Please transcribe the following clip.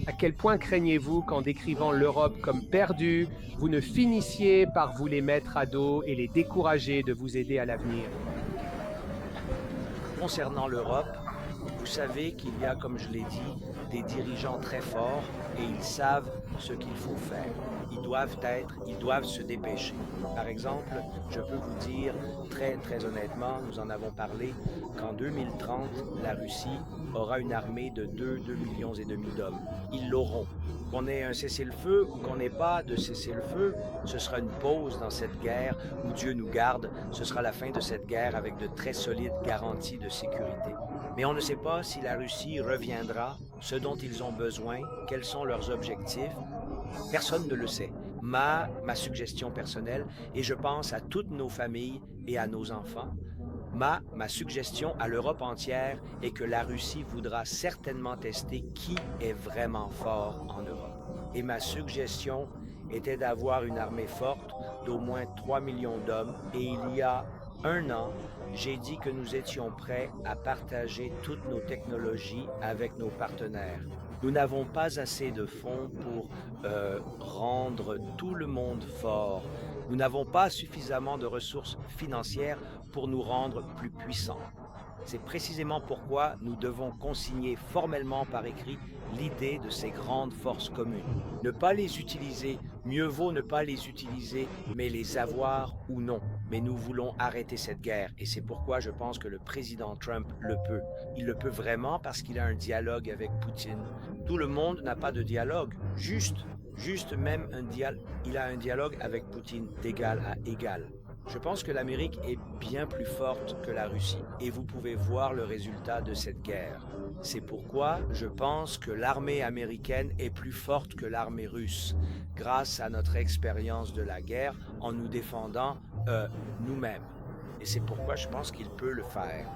À quel point craignez-vous qu'en décrivant l'Europe comme perdue, vous ne finissiez par vous les mettre à dos et les décourager de vous aider à l'avenir? Concernant l'Europe, vous savez qu'il y a, comme je l'ai dit, des dirigeants très forts et ils savent ce qu'il faut faire. Ils doivent se dépêcher. Par exemple, je peux vous dire très honnêtement, nous en avons parlé, qu'en 2030, la Russie aura une armée de 2 millions et demi d'hommes. Ils l'auront. Qu'on ait un cessez-le-feu ou qu'on n'ait pas de cessez-le-feu, ce sera une pause dans cette guerre où Dieu nous garde, ce sera la fin de cette guerre avec de très solides garanties de sécurité. Mais on ne sait pas si la Russie reviendra, ce dont ils ont besoin, quels sont leurs objectifs. Personne ne le sait. Ma suggestion personnelle, et je pense à toutes nos familles et à nos enfants, ma suggestion à l'Europe entière est que la Russie voudra certainement tester qui est vraiment fort en Europe. Et ma suggestion était d'avoir une armée forte d'au moins 3 millions d'hommes. Et il y a un an, j'ai dit que nous étions prêts à partager toutes nos technologies avec nos partenaires. Nous n'avons pas assez de fonds pour rendre tout le monde fort. Nous n'avons pas suffisamment de ressources financières pour nous rendre plus puissants. C'est précisément pourquoi nous devons consigner formellement par écrit l'idée de ces grandes forces communes. Ne pas les utiliser, mieux vaut ne pas les utiliser, mais les avoir ou non. Mais nous voulons arrêter cette guerre et c'est pourquoi je pense que le président Trump le peut. Il le peut vraiment parce qu'il a un dialogue avec Poutine. Tout le monde n'a pas de dialogue, juste même il a un dialogue avec Poutine d'égal à égal. Je pense que l'Amérique est bien plus forte que la Russie et vous pouvez voir le résultat de cette guerre. C'est pourquoi je pense que l'armée américaine est plus forte que l'armée russe grâce à notre expérience de la guerre en nous défendant nous-mêmes. Et c'est pourquoi je pense qu'il peut le faire.